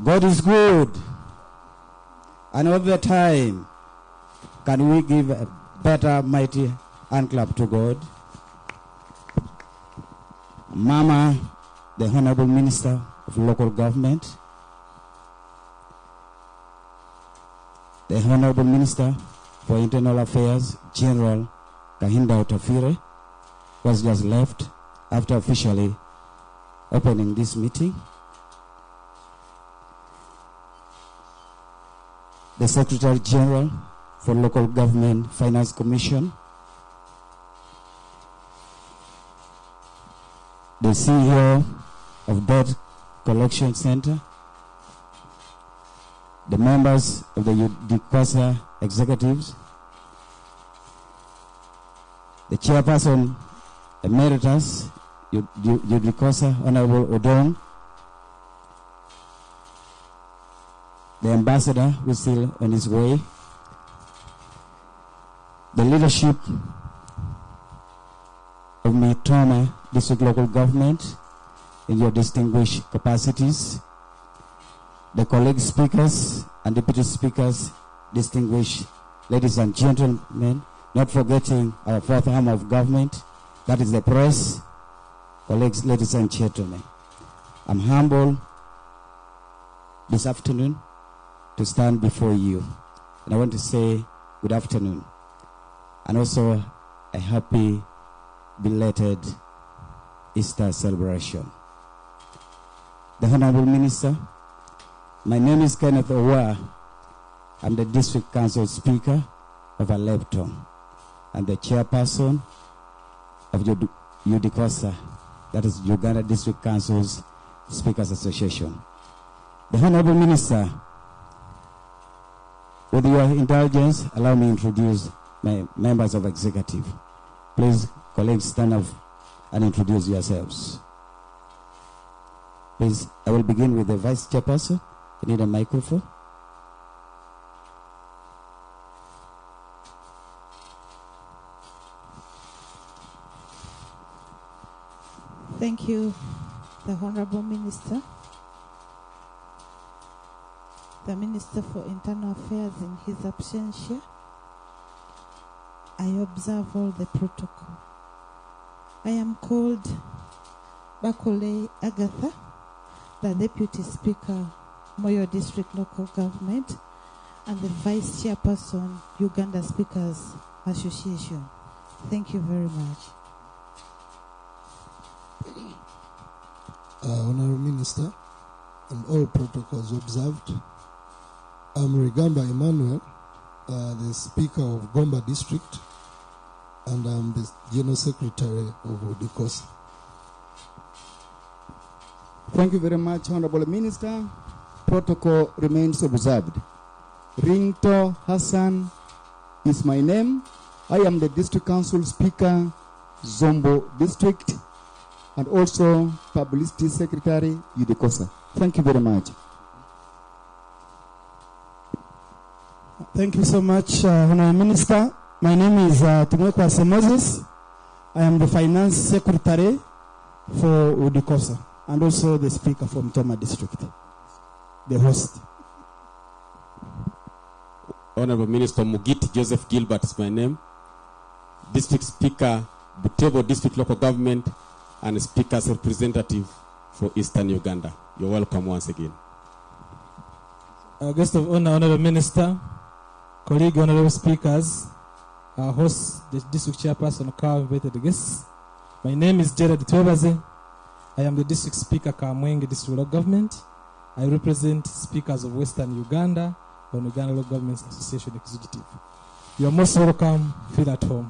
God is good. And all the time, can we give a better, mighty hand clap to God? Mama, the Honorable Minister of Local Government, the Honorable Minister for Internal Affairs, General Kahinda Otafire, was just left after officially opening this meeting. The Secretary General for Local Government Finance Commission, the CEO of Debt Collection Center, the members of the UDICOSA executives, the Chairperson Emeritus, UDICOSA, Honorable Odong, the Ambassador who is still on his way, the leadership of Mitooma District Local Government in your distinguished capacities, the colleague speakers and deputy speakers, distinguished ladies and gentlemen, not forgetting our fourth arm of government, that is the press, colleagues, ladies and gentlemen. I'm humbled this afternoon to stand before you. And I want to say good afternoon. And also a happy belated Easter celebration. The Honorable Minister, my name is Kenneth Owa. I'm the District Council Speaker of Alepton and the Chairperson of UDICOSA, that is Uganda District Council's Speakers Association. The Honorable Minister, with your indulgence, allow me to introduce my members of executive. Please, colleagues, stand up and introduce yourselves. Please, I will begin with the Vice Chairperson. You need a microphone. Thank you, the Honorable Minister. The Minister for Internal Affairs in his absentia. I observe all the protocol. I am called Bakole Agatha, the Deputy Speaker, Moyo District Local Government, and the Vice Chairperson, Uganda Speakers Association. Thank you very much. Honorable Minister, and all protocols observed. I'm Rigamba Emmanuel, the Speaker of Gomba District, and I'm the General Secretary of UDICOSA. Thank you very much, Honorable Minister. Protocol remains observed. Ringto Hassan is my name. I am the District Council Speaker, Zombo District, and also Publicity Secretary, UDICOSA. Thank you very much. Thank you so much, Honorable Minister. My name is Tumwekwase Moses. I am the Finance Secretary for UDICOSA and also the Speaker from Mitooma District, the host. Honorable Minister Mugiti Joseph Gilbert is my name. District Speaker, Butevo District Local Government, and Speaker's representative for Eastern Uganda. You're welcome once again. Guest of honor, Honorable Minister, colleague, Honorable Speakers, our host, the District Chairperson, our invited guests. My name is Jared Twebaze. I am the District Speaker, Kamwenge District Local Government. I represent speakers of Western Uganda on Uganda Local Governments Association Executive. You are most welcome. Feel at home.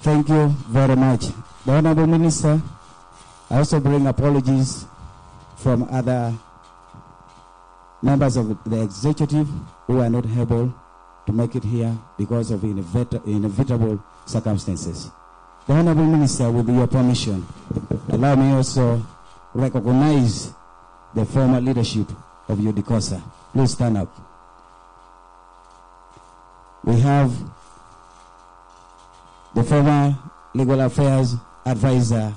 Thank you very much. The Honorable Minister, I also bring apologies from other members of the executive who are not able to make it here because of inevitable circumstances. The Honorable Minister, with your permission, allow me also recognize the former leadership of UDICOSA. Please stand up. We have the former Legal Affairs Advisor,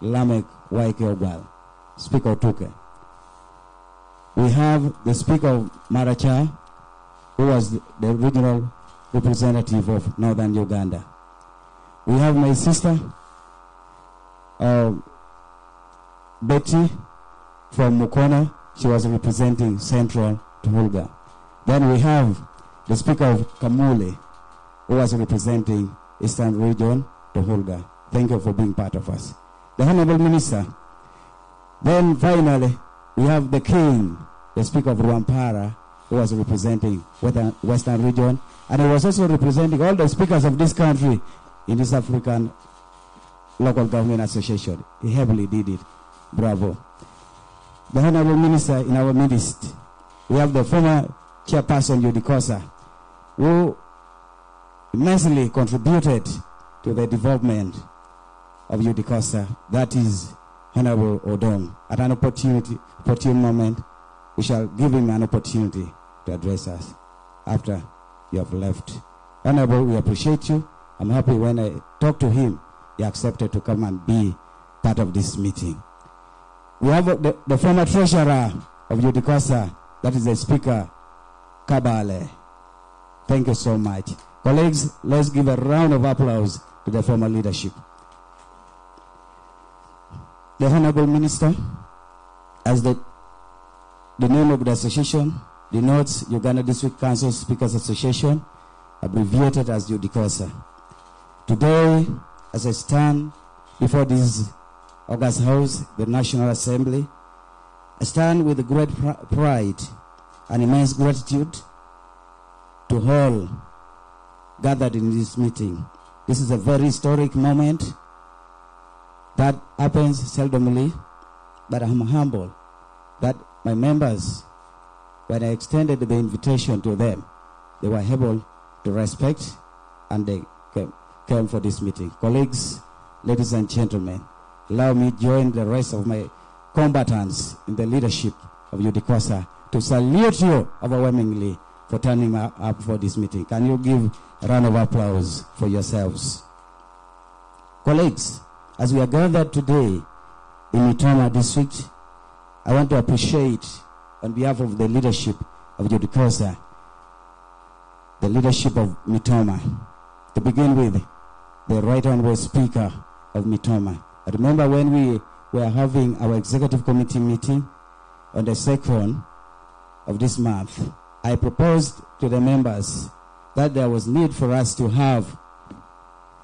Lamek Waike Ogwal, Speaker Otuke. we have the Speaker of Maracha, who was the regional representative of Northern Uganda. We have my sister, Betty from Mukono. She was representing Central to Hulga. Then we have the Speaker of Kamule, who was representing Eastern Region to Hulga. Thank you for being part of us. The Honorable Minister. Then finally, we have the King, the Speaker of Rwampara, who was representing Western Region, and he was also representing all the speakers of this country in this African Local Government Association. He heavily did it. Bravo. The Honorable Minister in our midst, we have the former Chairperson Judy Kosa, who immensely contributed to the development of Judy Kosa. That is Honorable Odom. At an opportune moment, we shall give him an opportunity to address us after you have left. Honorable, we appreciate you. I'm happy when I talked to him, he accepted to come and be part of this meeting. We have the former treasurer of Judy Kosa, that is the Speaker, Kabale. Thank you so much. Colleagues, let's give a round of applause to the former leadership. The Honorable Minister, as the name of the association denotes Uganda District Council Speakers Association, abbreviated as Judy Kosa. Today, as I stand before this August House, the National Assembly, I stand with great pride and immense gratitude to all gathered in this meeting. This is a very historic moment that happens seldomly, but I'm humble that my members, when I extended the invitation to them, they were able to respect and they came for this meeting. Colleagues, ladies and gentlemen, allow me to join the rest of my combatants in the leadership of Judy Kosa to salute you overwhelmingly for turning up for this meeting. Can you give a round of applause for yourselves? Colleagues, as we are gathered today in Mitooma district, I want to appreciate on behalf of the leadership of Judy Kosa, the leadership of Mitooma. To begin with, the Right Honorable Speaker of Mitooma. I remember when we were having our executive committee meeting on the 2nd of this month, I proposed to the members that there was need for us to have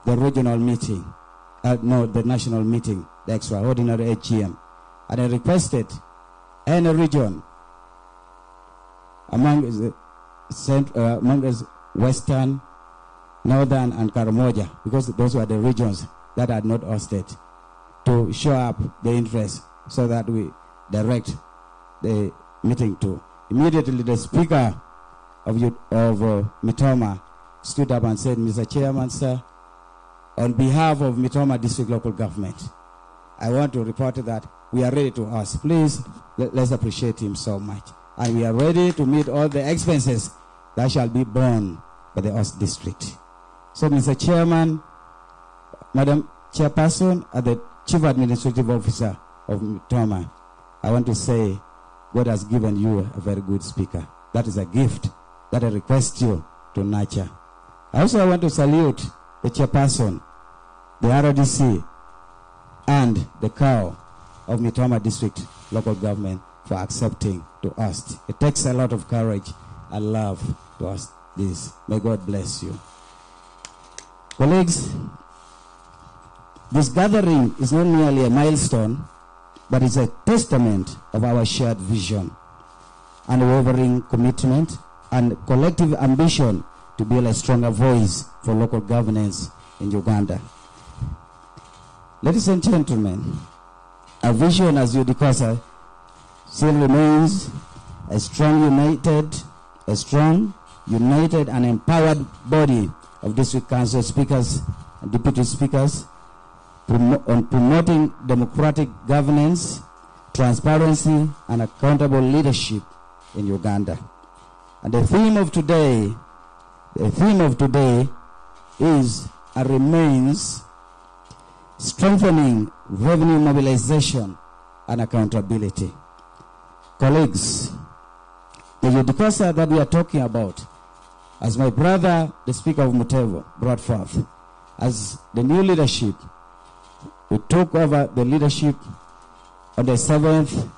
the regional meeting, the national meeting, the extraordinary AGM. And I requested any region among the Western, Northern, and Karamoja, because those were the regions that had not hosted, to show up the interest so that we direct the meeting to. Immediately, the Speaker of Mitooma stood up and said, Mr. Chairman, sir, on behalf of Mitooma District Local Government, I want to report that we are ready to host. Please, let's appreciate him so much. And we are ready to meet all the expenses that shall be borne by the host district. So, Mr. Chairman, Madam Chairperson, and the Chief Administrative Officer of Mitooma, I want to say God has given you a very good speaker. That is a gift that I request you to nurture. I also want to salute the Chairperson, the RDC, and the cow of Mitooma District Local Government for accepting to host. It takes a lot of courage and love to host this. May God bless you. Colleagues, this gathering is not merely a milestone, but it's a testament of our shared vision, unwavering commitment, and collective ambition to build a stronger voice for local governance in Uganda. Ladies and gentlemen, our vision as Judy Kosa still remains a strong, united, and empowered body of district council speakers and deputy speakers on promoting democratic governance, transparency, and accountable leadership in Uganda. And the theme of today is and remains strengthening revenue mobilization and accountability. Colleagues, the Udikosa that we are talking about, as my brother, the Speaker of Mitooma, brought forth, as the new leadership, we took over the leadership on the 7th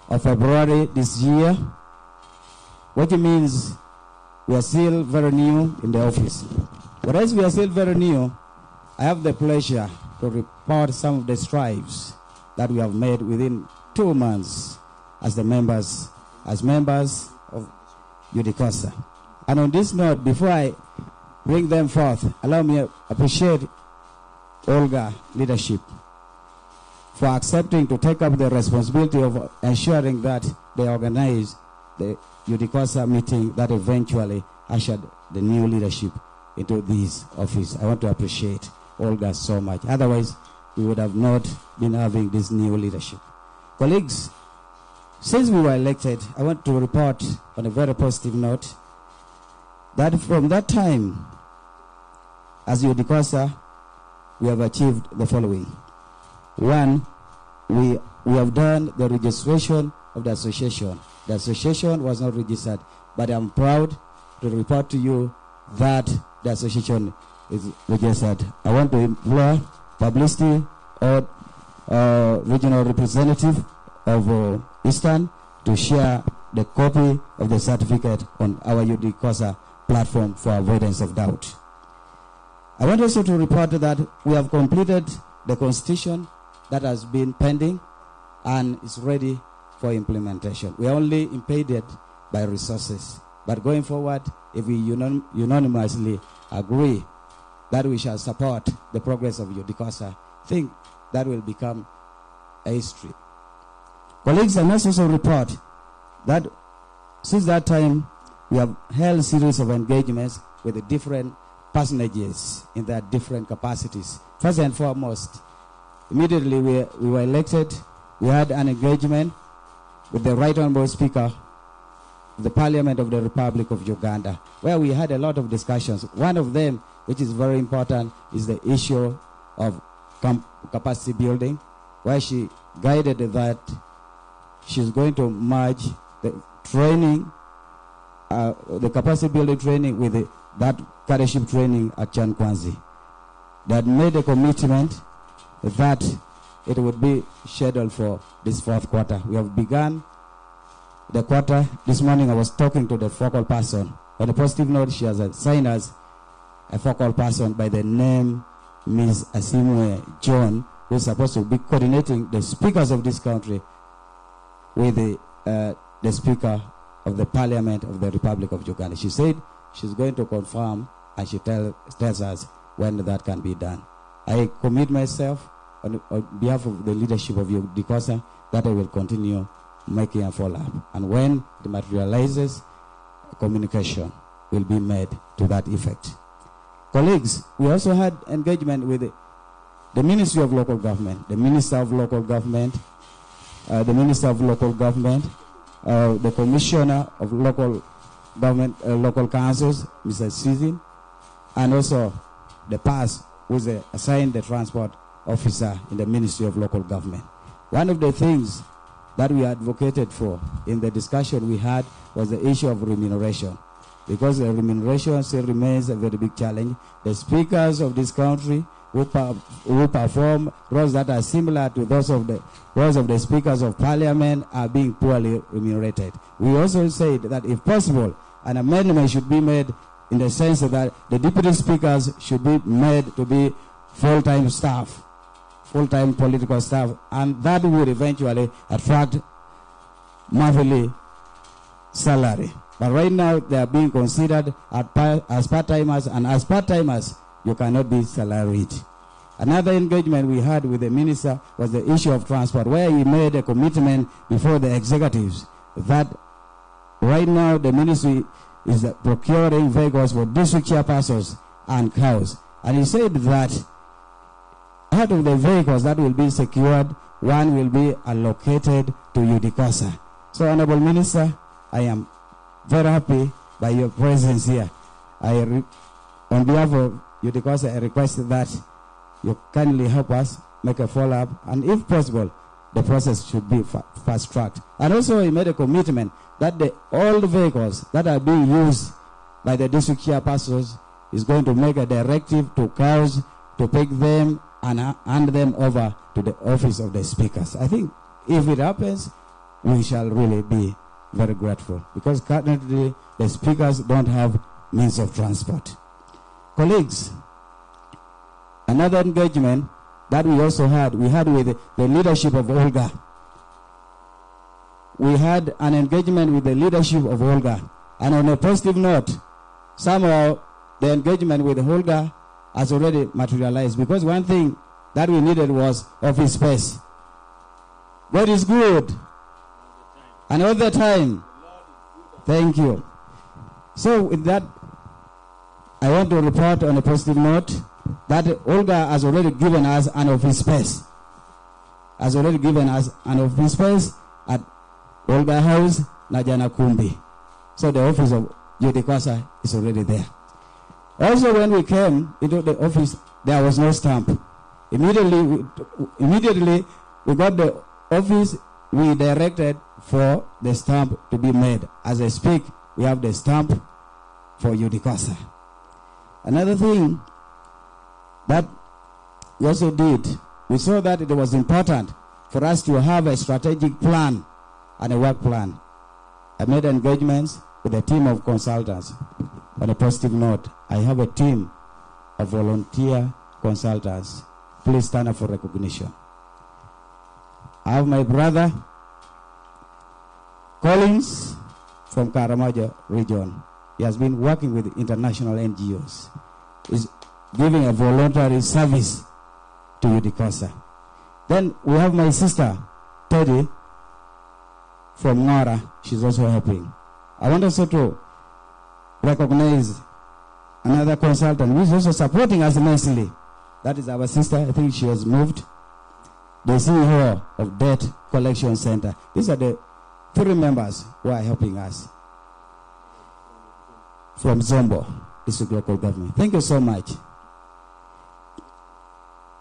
of February this year, which means we are still very new in the office. But as we are still very new, I have the pleasure to report some of the strides that we have made within 2 months as members of Udikosa. And on this note, before I bring them forth, allow me to appreciate Olga leadership for accepting to take up the responsibility of ensuring that they organize the Udikosa meeting that eventually ushered the new leadership into this office. I want to appreciate Olga so much. Otherwise, we would have not been having this new leadership. Colleagues, since we were elected, I want to report on a very positive note that from that time, as Udikosa, we have achieved the following. One, we have done the registration of the association. The association was not registered, but I'm proud to report to you that the association is registered. I want to implore publicity or regional representative of Eastern to share the copy of the certificate on our Udikosa platform for avoidance of doubt. I want also to report that we have completed the constitution that has been pending and is ready for implementation. We are only impeded by resources. But going forward, if we unanimously agree that we shall support the progress of Udikosa, I think that will become a history. Colleagues, I must also report that since that time, we have held a series of engagements with the different personages in their different capacities. First and foremost, immediately we were elected, we had an engagement with the Right Honorable Speaker of the Parliament of the Republic of Uganda, where we had a lot of discussions. One of them, which is very important, is the issue of capacity building, where she guided that she's going to merge the training, the capacity building training with that cadetship training at Chankwanzi. That made a commitment that it would be scheduled for this 4th quarter. We have begun the quarter. This morning I was talking to the focal person. On a positive note, she has assigned us a focal person by the name Ms. Asimwe John, who is supposed to be coordinating the speakers of this country with the Speaker of the Parliament of the Republic of Uganda. She said she's going to confirm, and she tells us when that can be done. I commit myself on behalf of the leadership of Udikosa that I will continue making a follow-up. And when it materializes, communication will be made to that effect. Colleagues, we also had engagement with the Ministry of Local Government, the Minister of Local Government, the Commissioner of Local Government, Local Councils, Mr. Susan, and also the PAS, who is assigned the transport officer in the Ministry of Local Government. One of the things that we advocated for in the discussion we had was the issue of remuneration, because the remuneration still remains a very big challenge. The speakers of this country who perform roles that are similar to those of the roles of the speakers of parliament are being poorly remunerated. We also said that if possible, an amendment should be made in the sense that the deputy speakers should be made to be full-time staff, full-time political staff, and that would eventually attract monthly salary. But right now, they are being considered as part-timers, and as part-timers, you cannot be salaried. Another engagement we had with the minister was the issue of transport, where he made a commitment before the executives that right now the ministry is procuring vehicles for district chairpersons and cows. And he said that out of the vehicles that will be secured, one will be allocated to Udikosa. So, Honorable Minister, I am very happy by your presence here. On behalf of Udikosa, I request that you kindly help us make a follow-up, and if possible, the process should be fast-tracked. And also he made a commitment that all the vehicles that are being used by the district chairpersons is going to make a directive to COWS to pick them and hand them over to the office of the speakers. I think if it happens, we shall really be very grateful, because currently the speakers don't have means of transport. Colleagues, another engagement that we also had, we had with the leadership of Olga. We had an engagement with the leadership of Olga. And on a positive note, somehow the engagement with Olga has already materialized, because one thing that we needed was office space. God is good. And all the time. Thank you. So with that, I want to report on a positive note that Olga has already given us an office space. Has already given us an office space at Olga House, Najana Kumbi. So the office of Judicasa is already there. Also, when we came into the office, there was no stamp. Immediately we got the office, we directed for the stamp to be made. As I speak, we have the stamp for Judicasa. Another thing that we also did, we saw that it was important for us to have a strategic plan and a work plan. I made engagements with a team of consultants. On a positive note, I have a team of volunteer consultants. Please stand up for recognition. I have my brother, Collins, from Karamaja region. He has been working with international NGOs. He's giving a voluntary service to Judicasa. Then we have my sister, Teddy, from Nora. She's also helping. I want also to recognize another consultant who is also supporting us immensely. That is our sister. I think she has moved. The CEO of Debt Collection Center. These are the 3 members who are helping us from Zombo, district local government. Thank you so much.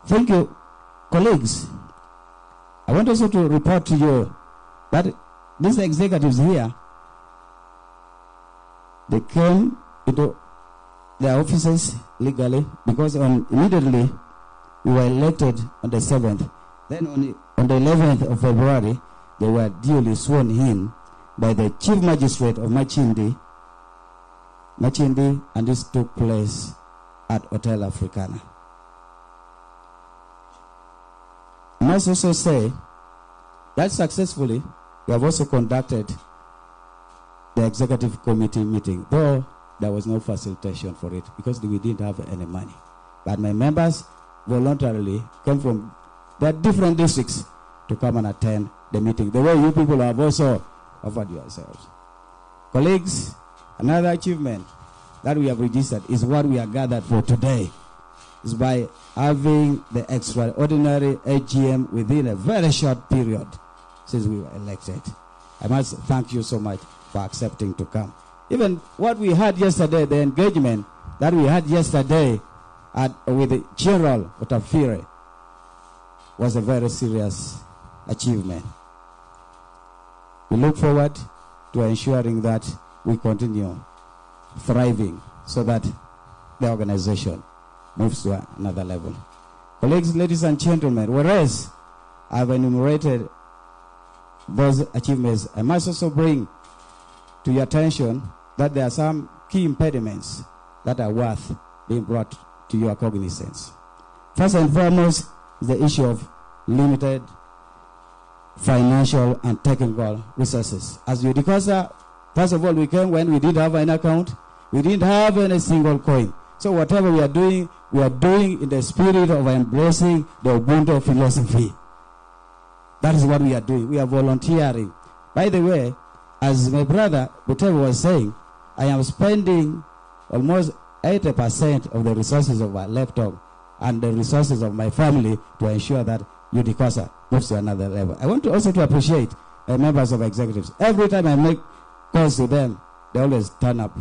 Thank you, colleagues. I want also to report to you that these executives here, they came into their offices legally, because immediately we were elected on the 7th. Then on the 11th of February, they were duly sworn in by the Chief Magistrate of Machindi, and this took place at Hotel Africana. I must also say that successfully we have also conducted the executive committee meeting, though there was no facilitation for it because we didn't have any money. But my members voluntarily came from their different districts to come and attend the meeting, the way you people have also offered yourselves. Colleagues, another achievement that we have registered is what we are gathered for today, is by having the extraordinary AGM within a very short period since we were elected. I must thank you so much for accepting to come. Even what we had yesterday, the engagement that we had yesterday with the General Otafire was a very serious achievement. We look forward to ensuring that we continue thriving so that the organization moves to another level. Colleagues, ladies and gentlemen, whereas I've enumerated those achievements, I must also bring to your attention that there are some key impediments that are worth being brought to your cognizance. First and foremost is the issue of limited financial and technical resources. As Judicasa, first of all, we came when we didn't have an account, we didn't have any single coin. So whatever we are doing in the spirit of embracing the Ubuntu philosophy. That is what we are doing. We are volunteering. By the way, as my brother Butevo was saying, I am spending almost 80% of the resources of my laptop and the resources of my family to ensure that Judicasa moves to another level. I want to also appreciate members of executives. Every time I make calls to them, they always turn up.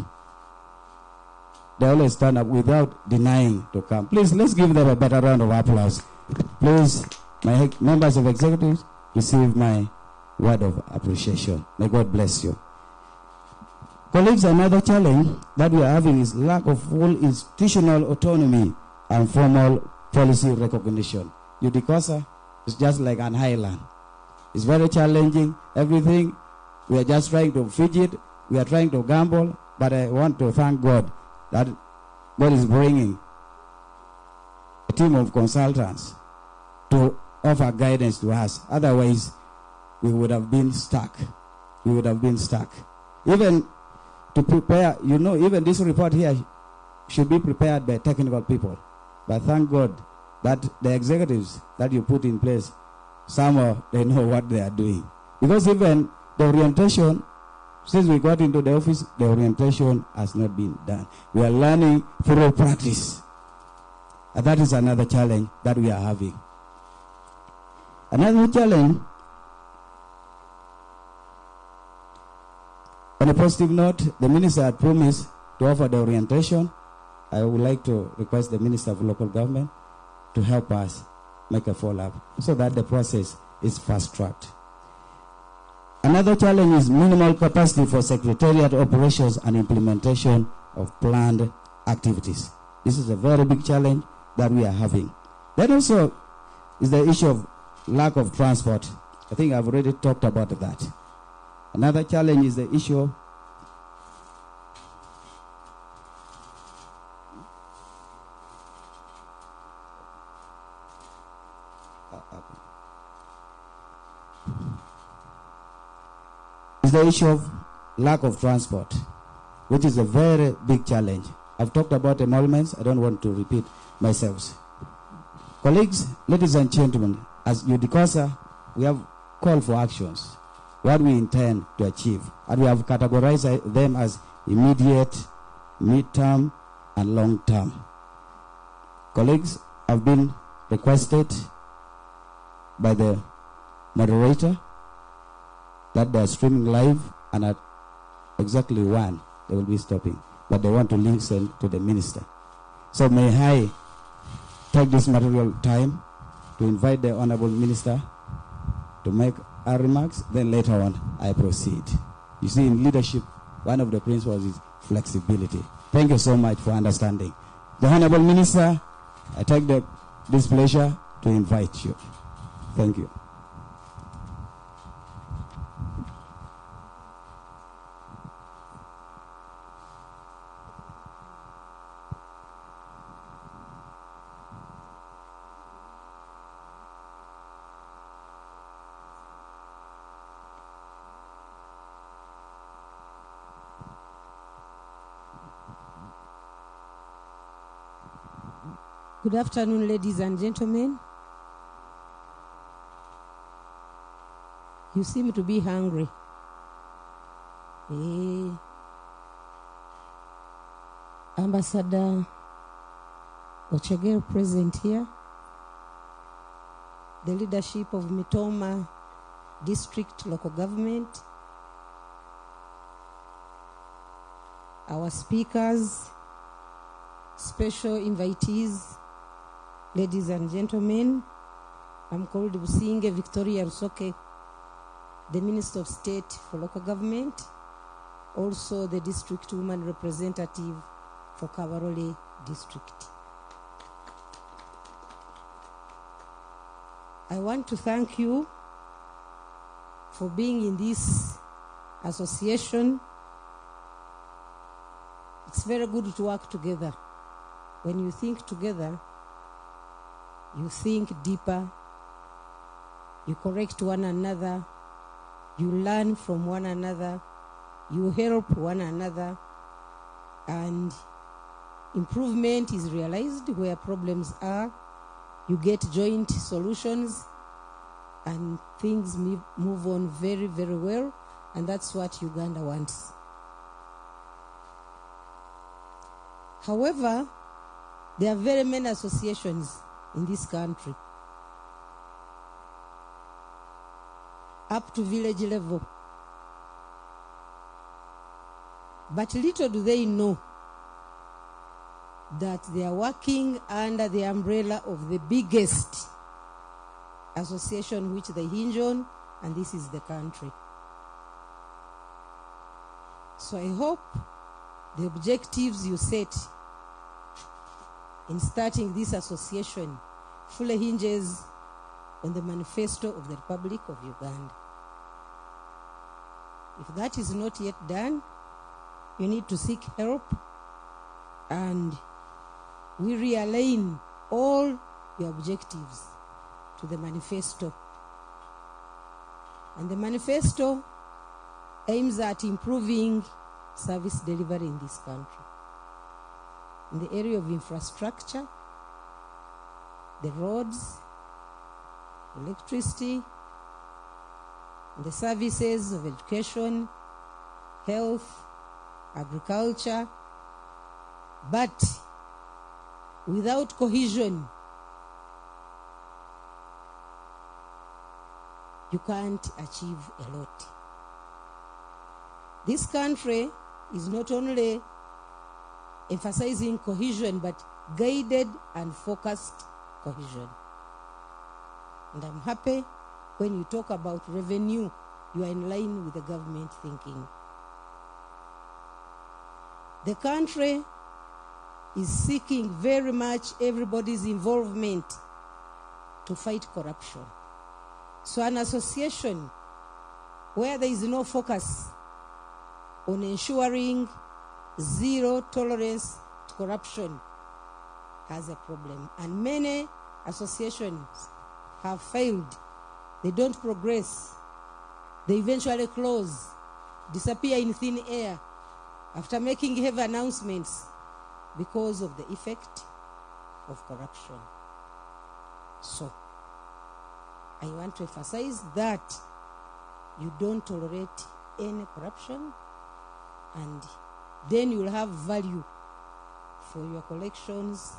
They always stand up without denying to come. Please, let's give them a better round of applause. Please, my members of executives, receive my word of appreciation. May God bless you. Colleagues, another challenge that we are having is lack of full institutional autonomy and formal policy recognition. Udicosa is just like an island. It's very challenging. Everything, we are just trying to fidget. We are trying to gamble. But I want to thank God that God is bringing a team of consultants to offer guidance to us. Otherwise, we would have been stuck. We would have been stuck. Even to prepare, even this report here should be prepared by technical people. But thank God that the executives that you put in place, somehow they know what they are doing. Because even the orientation, since we got into the office, the orientation has not been done. We are learning through practice. And that is another challenge that we are having. Another challenge, on a positive note, the minister had promised to offer the orientation. I would like to request the Minister of Local Government to help us make a follow-up so that the process is fast-tracked. Another challenge is minimal capacity for secretariat operations and implementation of planned activities. This is a very big challenge that we are having. Then also is the issue of lack of transport. I think I've already talked about that. Another challenge is the issue of lack of transport, which is a very big challenge. I've talked about emoluments. I don't want to repeat myself. Colleagues, ladies and gentlemen, as UDICOSA, we have called for actions, what we intend to achieve, and we have categorized them as immediate, mid-term, and long-term. Colleagues have been requested by the moderator that they are streaming live, and at exactly 1 they will be stopping, but they want to listen to the minister. So may I take this material time to invite the Honorable Minister to make our remarks, then later on I proceed. You see, in leadership, one of the principles is flexibility. Thank you so much for understanding. The Honorable Minister, I take this pleasure to invite you. Thank you. Good afternoon, ladies and gentlemen. You seem to be hungry. Ambassador Ochegel present here. The leadership of Mitooma District Local Government. Our speakers, special invitees, ladies and gentlemen, I'm called Businge Victoria Rusoke, the Minister of State for Local Government, also the District Woman Representative for Kabarole District. I want to thank you for being in this association. It's very good to work together. When you think together, you think deeper, you correct one another, you learn from one another, you help one another, and improvement is realized where problems are. You get joint solutions, and things move on very, very well, and that's what Uganda wants. However, there are very many associations in this country, up to village level. But little do they know that they are working under the umbrella of the biggest association which they hinge on, and this is the country. So I hope the objectives you set in starting this association fully hinges on the manifesto of the Republic of Uganda. If that is not yet done, you need to seek help, and we realign all your objectives to the manifesto. And the manifesto aims at improving service delivery in this country. In the area of infrastructure, the roads, electricity, the services of education, health, agriculture. But without cohesion, you can't achieve a lot. This country is not only emphasizing cohesion, but guided and focused cohesion. And I'm happy when you talk about revenue, you are in line with the government thinking. The country is seeking very much everybody's involvement to fight corruption. So an association where there is no focus on ensuring zero tolerance to corruption has a problem. And many associations have failed. They don't progress. They eventually close, disappear in thin air after making heavy announcements because of the effect of corruption. So, I want to emphasize that you don't tolerate any corruption, and then you will have value for your collections,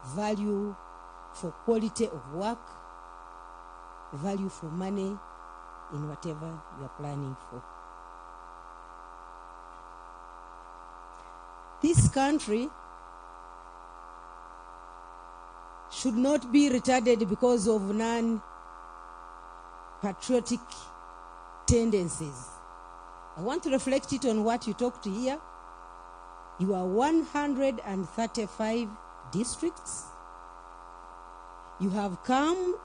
value for quality of work, value for money in whatever you are planning for. This country should not be retarded because of non-patriotic tendencies. I want to reflect it on what you talked here. You are 135 districts. You have come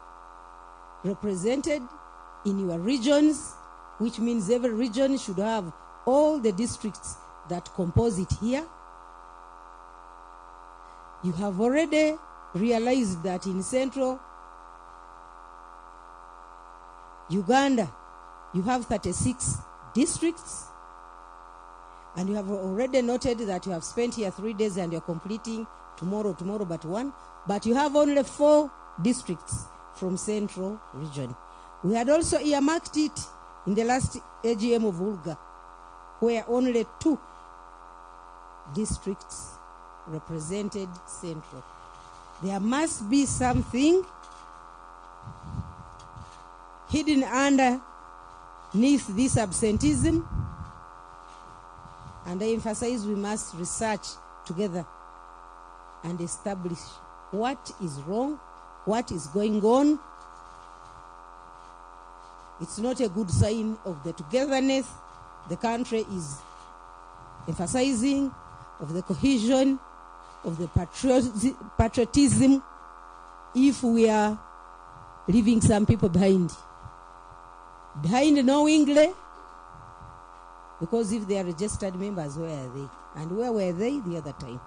represented in your regions, which means every region should have all the districts that compose it here. You have already realized that in central Uganda, you have 36 districts, and you have already noted that you have spent here 3 days and you're completing tomorrow but one, but you have only 4 districts from central region. We had also earmarked it in the last AGM of Ulga, where only 2 districts represented central. There must be something hidden underneath this absenteeism, and I emphasize we must research together and establish what is wrong, what is going on. It's not a good sign of the togetherness the country is emphasizing, of the cohesion, of the patriotism, if we are leaving some people behind knowingly, because if they are registered members, where are they? And where were they the other time?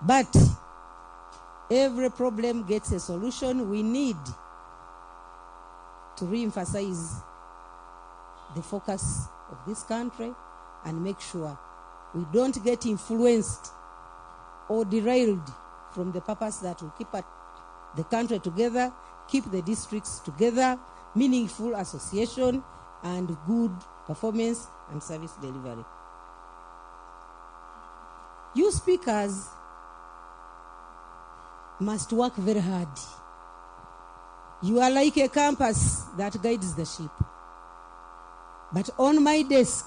But every problem gets a solution. We need to re-emphasize the focus of this country and make sure we don't get influenced or derailed from the purpose that will keep the country together, keep the districts together, meaningful association, and good performance and service delivery. You speakers must work very hard. You are like a compass that guides the ship. But on my desk,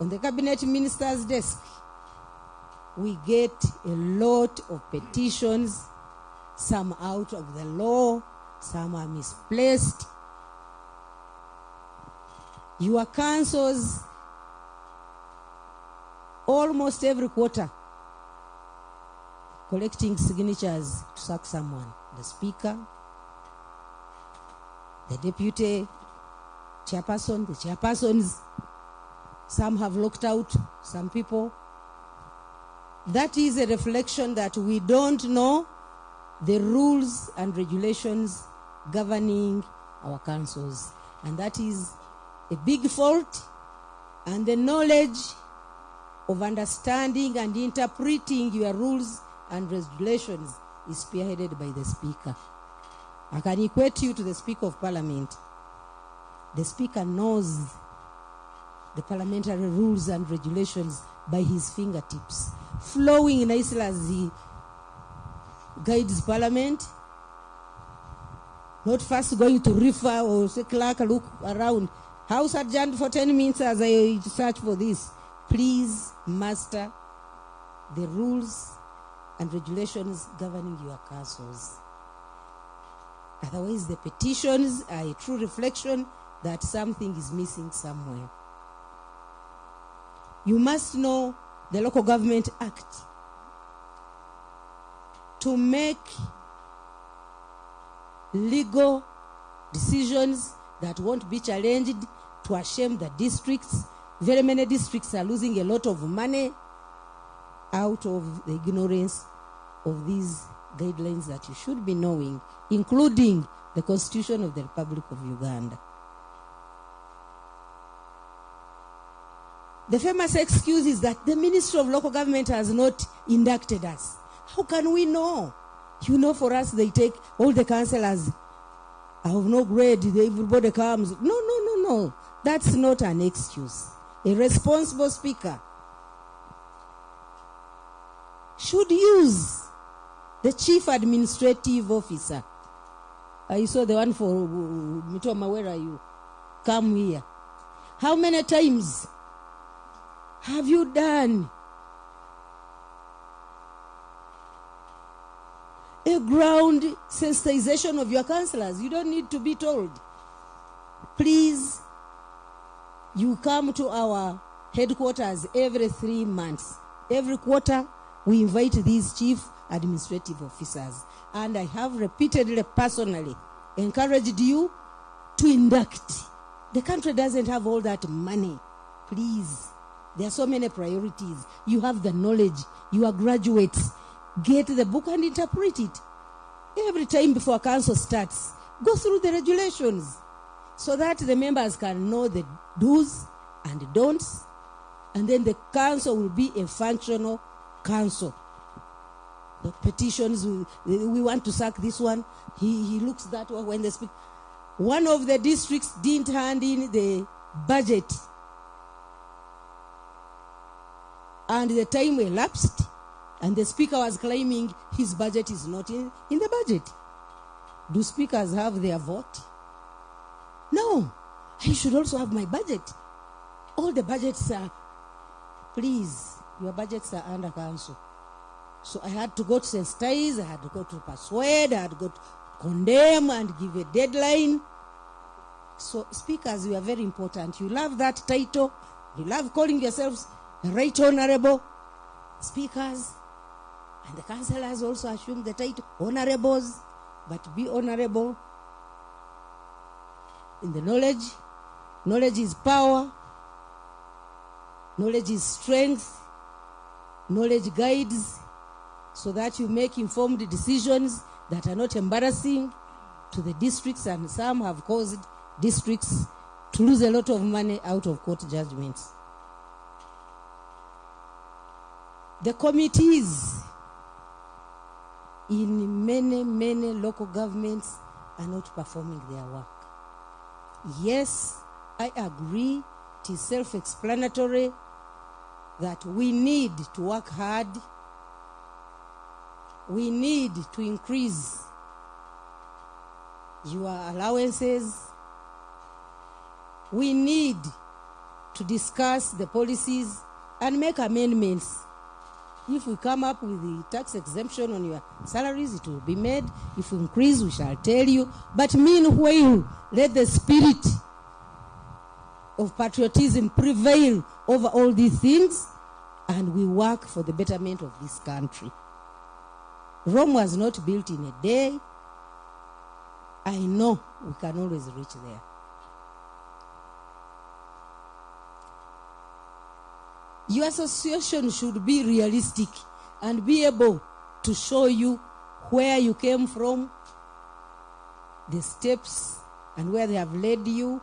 on the cabinet minister's desk, we get a lot of petitions some out of the law, some are misplaced. Your councils, almost every quarter, collecting signatures to sack someone. The speaker, the deputy chairperson, the chairpersons. Some have locked out some people. That is a reflection that we don't know the rules and regulations governing our councils. And that is a big fault. And the knowledge of understanding and interpreting your rules and regulations is spearheaded by the speaker. I can equate you to the Speaker of Parliament. The speaker knows the parliamentary rules and regulations by his fingertips, flowing nicely as he guides Parliament, not first going to refer or say, clerk, look around. House adjourned for 10 minutes as I search for this. Please master the rules and regulations governing your councils. Otherwise, the petitions are a true reflection that something is missing somewhere. You must know the Local Government Act to make legal decisions that won't be challenged, to shame the districts. Very many districts are losing a lot of money out of the ignorance of these guidelines that you should be knowing, including the Constitution of the Republic of Uganda. The famous excuse is that the Ministry of Local Government has not inducted us. How can we know? You know, for us, they take all the councillors of no grade, everybody comes. No. That's not an excuse. A responsible speaker should use the chief administrative officer. I saw the one for Mitooma. Where are you? Come here. How many times have you done a ground sensitization of your councillors? You don't need to be told. Please, you come to our headquarters every 3 months. Every quarter, we invite these chief administrative officers. And I have repeatedly, personally, encouraged you to induct. The country doesn't have all that money. Please. There are so many priorities. You have the knowledge. You are graduates. Get the book and interpret it. Every time before a council starts, go through the regulations so that the members can know the do's and don'ts. And then the council will be a functional council. The petitions, we want to sack this one. He looks that way when they speak. One of the districts didn't hand in the budget. And the time elapsed, and the speaker was claiming his budget is not in the budget. Do speakers have their vote? No. I should also have my budget. All the budgets are, please, your budgets are under council. So I had to go to sensitize, I had to go to persuade, I had to go to condemn and give a deadline. So speakers, you are very important. You love that title. You love calling yourselves the right honorable speakers. And the councillors also assume the title honorables. But be honorable in the knowledge. Knowledge is power. Knowledge is strength. Knowledge guides, so that you make informed decisions that are not embarrassing to the districts, and some have caused districts to lose a lot of money out of court judgments. The committees in many local governments are not performing their work. Yes, I agree, it is self-explanatory that we need to work hard. We need to increase your allowances. We need to discuss the policies and make amendments If we come up with the tax exemption on your salaries, it will be made. If we increase, we shall tell you. But meanwhile, let the spirit of patriotism prevail over all these things, and we work for the betterment of this country. Rome was not built in a day. I know we can always reach there. Your association should be realistic and be able to show you where you came from, the steps, and where they have led you,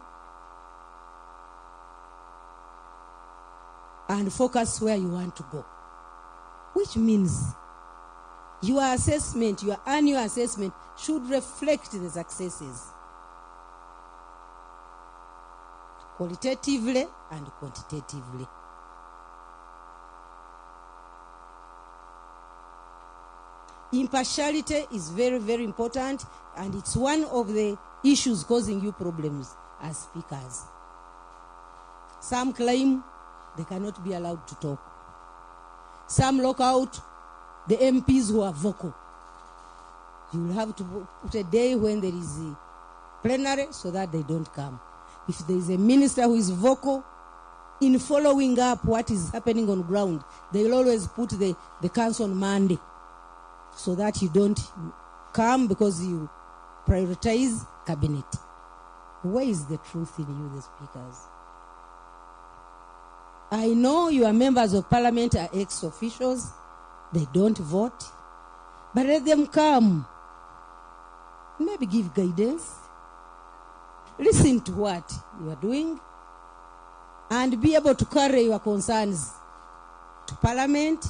and focus where you want to go. Which means your assessment, your annual assessment, should reflect the successes, qualitatively and quantitatively. Impartiality is very, very important, and it's one of the issues causing you problems as speakers. Some claim they cannot be allowed to talk. Some lock out the MPs who are vocal. You will have to put a day when there is a plenary so that they don't come. If there is a minister who is vocal in following up what is happening on ground, they will always put the council on Monday so that you don't come because you prioritize cabinet. Where is the truth in you, the speakers? I know your members of parliament are ex-officials. They don't vote. But let them come. Maybe give guidance. Listen to what you are doing. And be able to carry your concerns to parliament,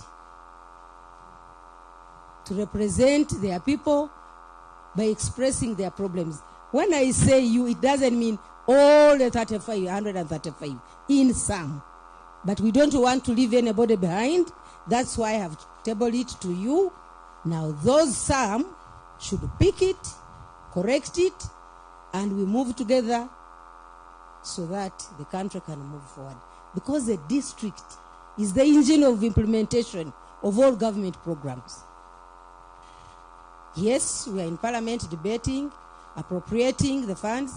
to represent their people by expressing their problems. When I say you, it doesn't mean all the 135, in some. But we don't want to leave anybody behind. That's why I have tabled it to you. Now those some should pick it, correct it, and we move together so that the country can move forward. Because the district is the engine of implementation of all government programs. Yes, we are in parliament debating, appropriating the funds,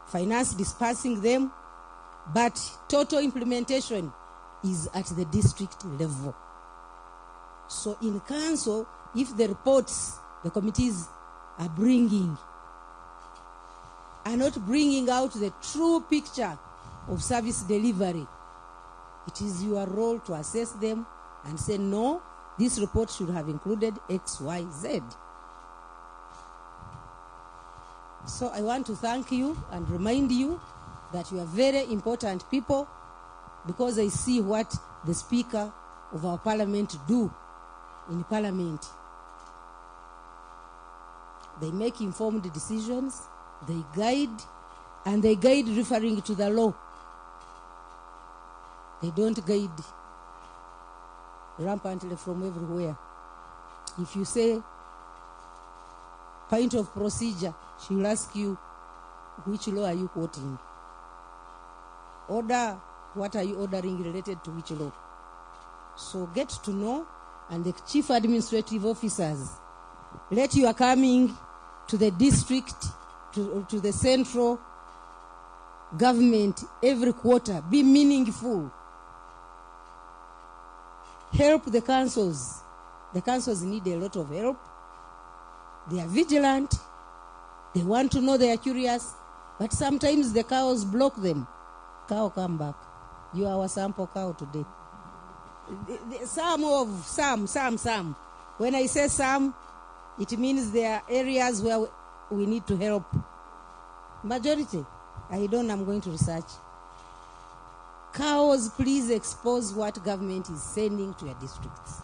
finance dispersing them, but total implementation is at the district level. So in council, if the reports the committees are bringing are not bringing out the true picture of service delivery, it is your role to assess them and say, no, this report should have included X, Y, Z. So I want to thank you and remind you that you are very important people, because I see what the Speaker of our Parliament do in Parliament. They make informed decisions, they guide, and they guide referring to the law. They don't guide rampantly from everywhere. If you say point of procedure, she will ask you, which law are you quoting? Order, what are you ordering related to which law? So get to know, and the chief administrative officers, let your coming to the district, to the central government every quarter be meaningful. Help the councils. The councils need a lot of help. They are vigilant. They want to know, they are curious. But sometimes the cows block them. Cow, come back. You are our sample cow today. Some. When I say some, it means there are areas where we need to help. Majority, I'm going to research. Cows, please expose what government is sending to your districts.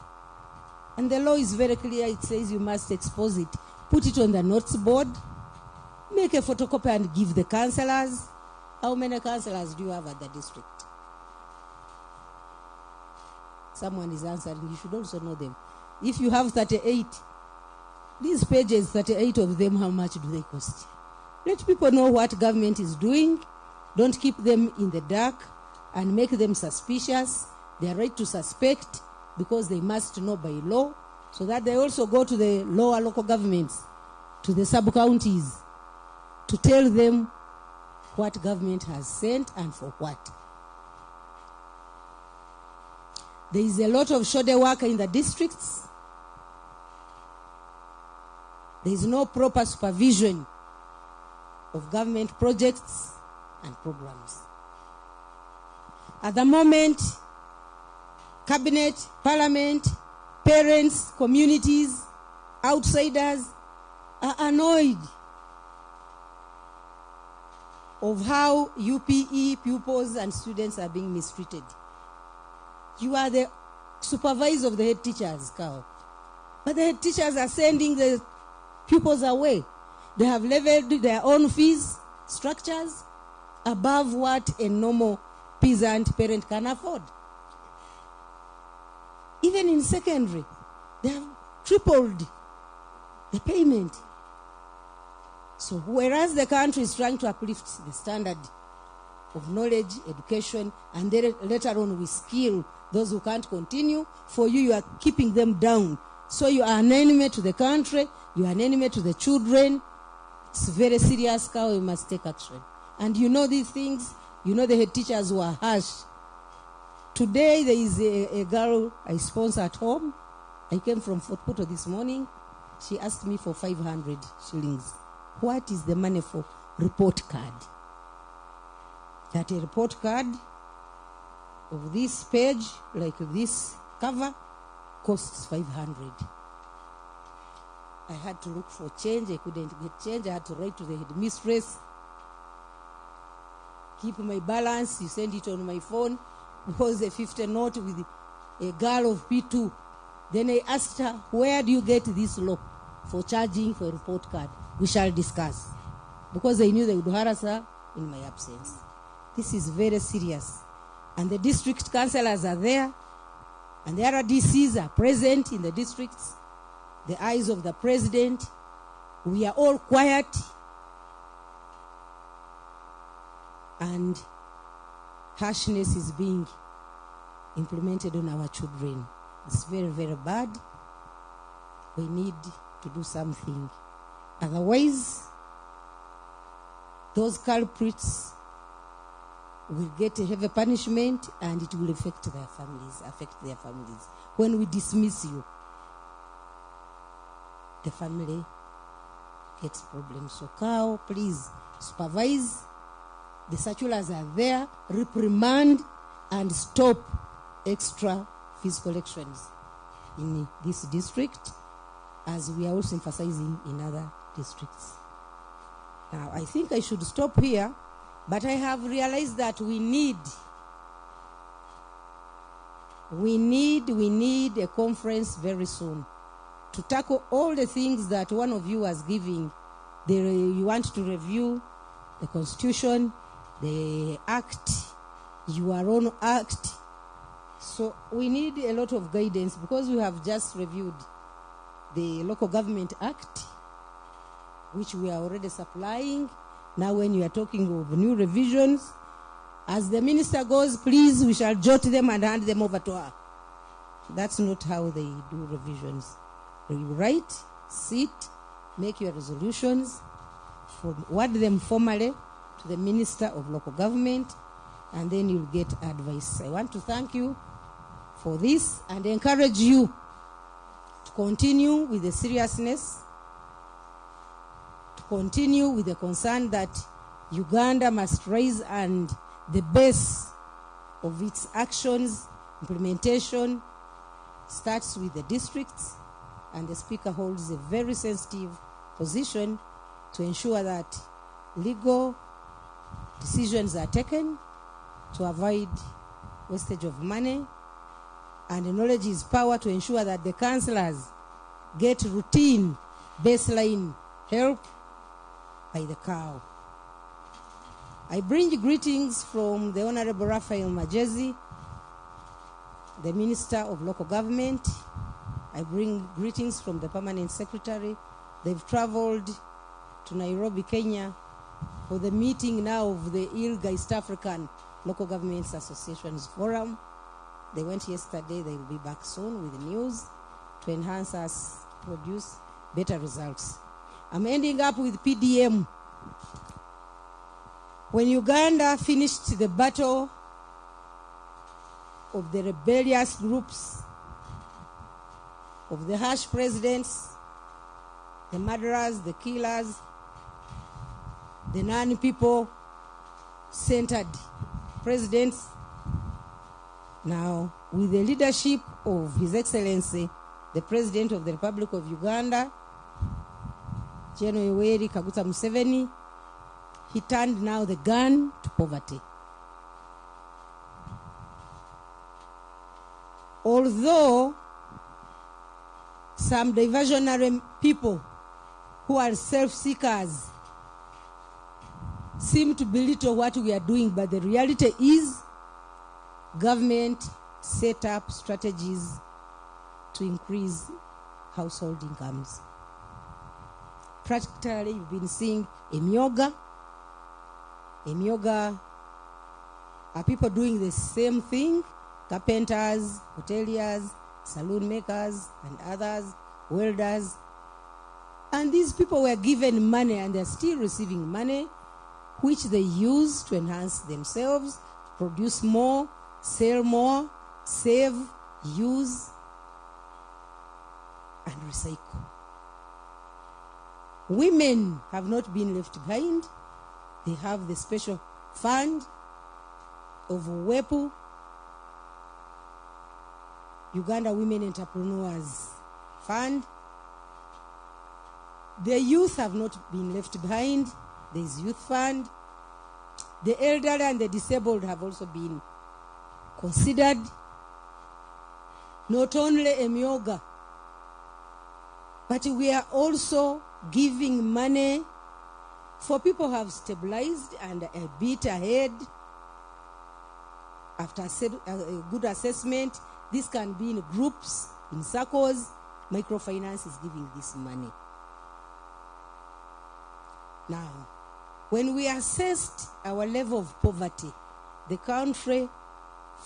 And the law is very clear. It says you must expose it. Put it on the notes board. Make a photocopy and give the councillors. How many councillors do you have at the district? Someone is answering. You should also know them. If you have 38, these pages, 38 of them, how much do they cost? Let people know what government is doing. Don't keep them in the dark and make them suspicious. They are right to suspect. because they must know by law, so that they also go to the lower local governments, to the sub-counties, to tell them what government has sent and for what. There is a lot of shoulder work in the districts. There is no proper supervision of government projects and programs. At the moment, cabinet, parliament, parents, communities, outsiders are annoyed of how UPE pupils and students are being mistreated. You are the supervisor of the head teachers, Carl. But the head teachers are sending the pupils away. They have leveled their own fees structures above what a normal peasant parent can afford. Even in secondary, they have tripled the payment. So whereas the country is trying to uplift the standard of knowledge, education, and then later on we skill those who can't continue, for you are keeping them down. So you are an enemy to the country, you are an enemy to the children. It's very serious, Cow. You must take action. And you know these things, you know the head teachers who are harsh. Today there is a girl I sponsor at home. I came from Fort Portal this morning. She asked me for 500 shillings. What is the money for? Report card. That a report card of this page, like this cover, costs 500. I had to look for change. I couldn't get change. I had to write to the headmistress. Keep my balance. You send it on my phone. Was a 50 note with a girl of P2. Then I asked her, where do you get this law for charging for a report card? We shall discuss. Because I knew they would harass her in my absence. This is very serious. And the district councillors are there. And the RDCs are present in the districts. The eyes of the president. We are all quiet. And harshness is being implemented on our children. It's very, very bad. We need to do something. Otherwise, those culprits will get a heavy punishment and it will affect their families. When we dismiss you, the family gets problems. So, Cow, please supervise. The circulars are there. Reprimand and stop extra fees collections in this district, as we are also emphasizing in other districts. Now, I think I should stop here, but I have realized that we need a conference very soon to tackle all the things that one of you was giving. You want to review the Constitution, the Act, your own Act. So we need a lot of guidance, because we have just reviewed the Local Government Act, which we are already supplying. Now when you are talking of new revisions, as the minister goes, please, we shall jot them and hand them over to her. That's not how they do revisions. You write, sit, make your resolutions, forward them formally to the Minister of Local Government, and then you'll get advice. I want to thank you for this and encourage you to continue with the seriousness, to continue with the concern that Uganda must raise, and the base of its actions, implementation, starts with the districts, and the Speaker holds a very sensitive position to ensure that legal decisions are taken to avoid wastage of money, and knowledge is power, to ensure that the councillors get routine baseline help by the Cow. I bring greetings from the Honorable Raphael Majezi, the Minister of Local Government. I bring greetings from the Permanent Secretary. They've traveled to Nairobi, Kenya, for the meeting now of the ILGA, East African Local Governments Associations Forum. They went yesterday. They will be back soon with news to enhance us, produce better results. I'm ending up with PDM. When Uganda finished the battle of the rebellious groups, of the harsh presidents, the murderers, the killers, the non-people-centered presidents, now with the leadership of His Excellency, the President of the Republic of Uganda, General Yoweri Kaguta Museveni, he turned now the gun to poverty. Although some diversionary people who are self-seekers seem to belittle what we are doing, but the reality is government set up strategies to increase household incomes. Practically, you've been seeing Emyoga. Emyoga are people doing the same thing: carpenters, hoteliers, saloon makers, and others, welders. And these people were given money, and they're still receiving money, which they use to enhance themselves, produce more, sell more, save, use, and recycle. Women have not been left behind. They have the special fund of WEPU, Uganda Women Entrepreneurs Fund. The youth have not been left behind. There is youth fund. The elderly and the disabled have also been considered. Not only Emyoga, but we are also giving money for people who have stabilized and a bit ahead. After a good assessment, this can be in groups, in circles. Microfinance is giving this money. Now, when we assessed our level of poverty, the country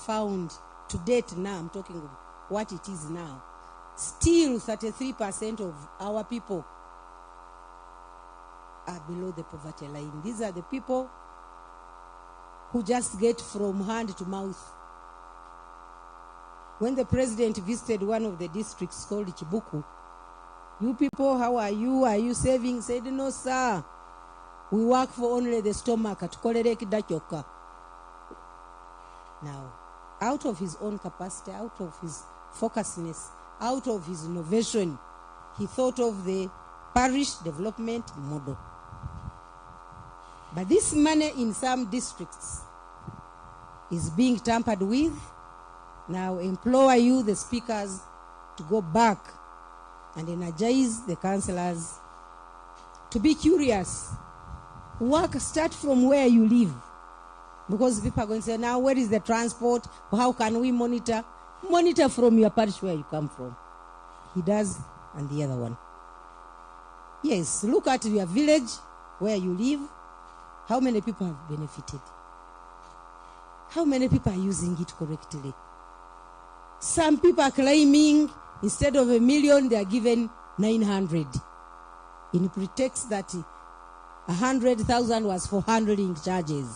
found to date now, I'm talking of what it is now, still 33% of our people are below the poverty line. These are the people who just get from hand to mouth. When the president visited one of the districts called Chibuku, "You people, how are you? Are you saving?" Said, "No, sir. We work for only the stomach." Now, out of his own capacity, out of his focusedness, out of his innovation, he thought of the parish development model. But this money in some districts is being tampered with. Now, implore you, the speakers, to go back and energize the councillors to be curious. Start from where you live. Because people are going to say, now, where is the transport? How can we monitor? Monitor from your parish where you come from. He does, and the other one. Yes, look at your village, where you live. How many people have benefited? How many people are using it correctly? Some people are claiming instead of 1 million, they are given 900. In pretext that 100,000 was for handling charges.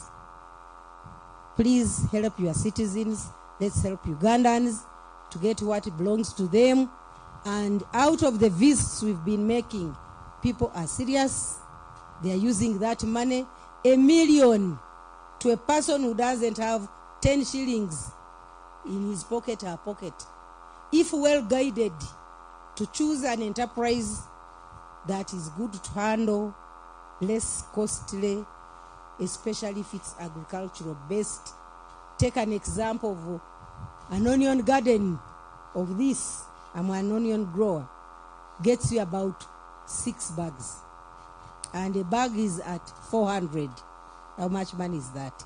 Please help your citizens. Let's help Ugandans to get what belongs to them. And out of the visits we've been making, people are serious. They are using that money. 1 million to a person who doesn't have 10 shillings in his pocket or pocket. If well guided to choose an enterprise that is good to handle, less costly, especially if it's agricultural based. Take an example of an onion garden of this. I'm an onion grower. Gets you about 6 bags. And a bag is at 400. How much money is that?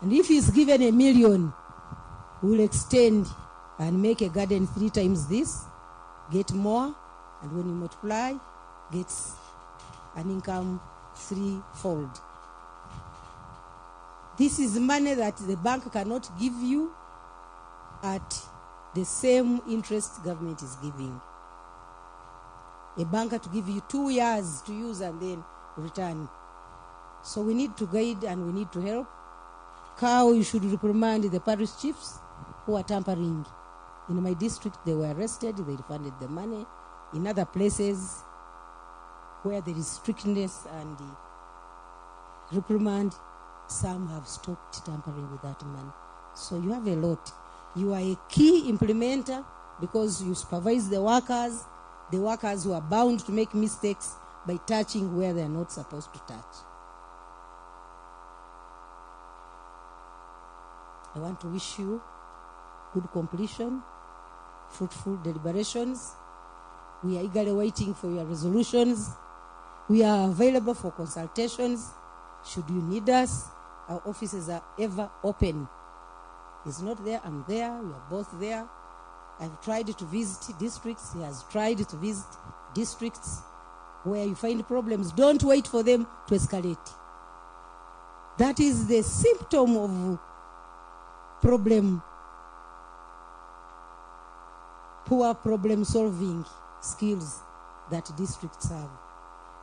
And if he's given 1 million, we'll extend and make a garden 3 times this, get more, and when you multiply, gets an income 3-fold. This is money that the bank cannot give you. at the same interest government is giving. A banker to give you 2 years to use and then return. So we need to guide and we need to help. Cow, you should reprimand the parish chiefs who are tampering. In my district, they were arrested, they refunded the money. In other places where there is strictness and reprimand, some have stopped tampering with that money. So you have a lot. You are a key implementer because you supervise the workers who are bound to make mistakes by touching where they are not supposed to touch. I want to wish you good completion, fruitful deliberations. We are eagerly waiting for your resolutions. We are available for consultations. Should you need us, our offices are ever open. He's not there, I'm there, we are both there. I've tried to visit districts, he has tried to visit districts where you find problems. Don't wait for them to escalate. That is the symptom of poor problem solving skills that districts have.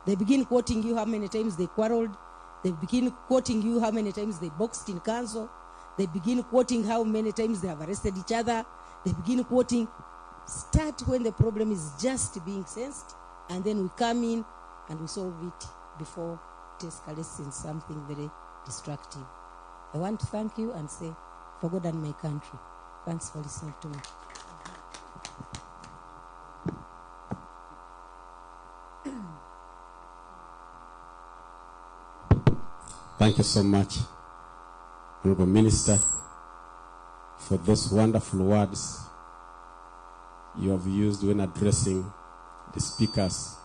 They begin quoting you how many times they quarreled. They begin quoting you how many times they boxed in council. They begin quoting how many times they have arrested each other. They begin quoting. Start when the problem is just being sensed, and then we come in and we solve it before it escalates in something very destructive. I want to thank you and say, for God and my country, thanks for listening to me. Thank you so much, Honorable Minister, for those wonderful words you have used when addressing the speakers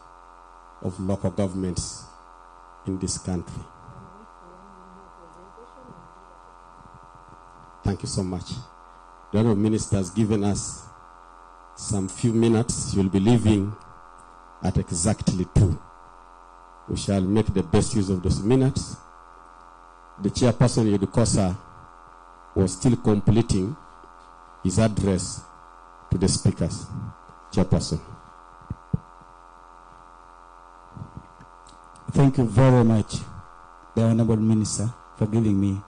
of local governments in this country. Thank you so much. The Honorable Minister has given us some few minutes. You'll be leaving at exactly 2. We shall make the best use of those minutes. The chairperson, Yudukosa, was still completing his address to the speakers. Chairperson. Thank you very much, the Honorable Minister, for giving me